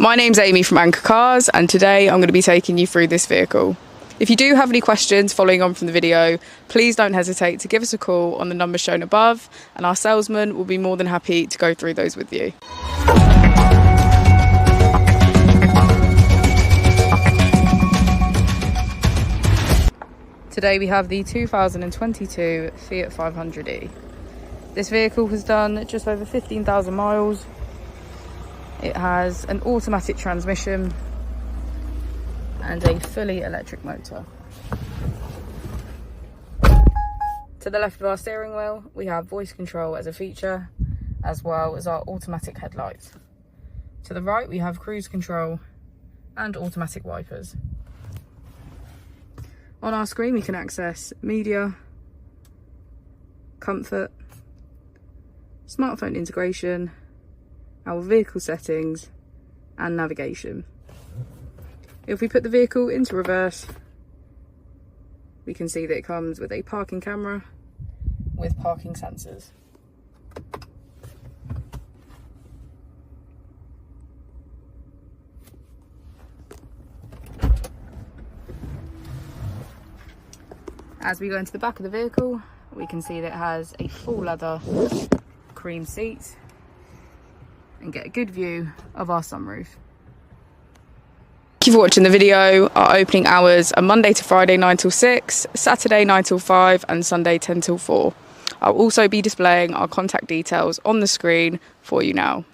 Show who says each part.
Speaker 1: My name's Amy from Anchor Cars, and today I'm going to be taking you through this vehicle. If you do have any questions following on from the video, please don't hesitate to give us a call on the number shown above, and our salesman will be more than happy to go through those with you. Today we have the 2022 Fiat 500e. This vehicle has done just over 15,000 miles. It has an automatic transmission and a fully electric motor. To the left of our steering wheel, we have voice control as a feature, as well as our automatic headlights. To the right, we have cruise control and automatic wipers. On our screen, we can access media, comfort, smartphone integration, our vehicle settings and navigation. If we put the vehicle into reverse, we can see that it comes with a parking camera with parking sensors. As we go into the back of the vehicle, we can see that it has a full leather cream seat and get a good view of our sunroof. Thank you for watching the video. Our opening hours are Monday to Friday 9 till 6, Saturday 9 till 5 and Sunday 10 till 4. I'll also be displaying our contact details on the screen for you now.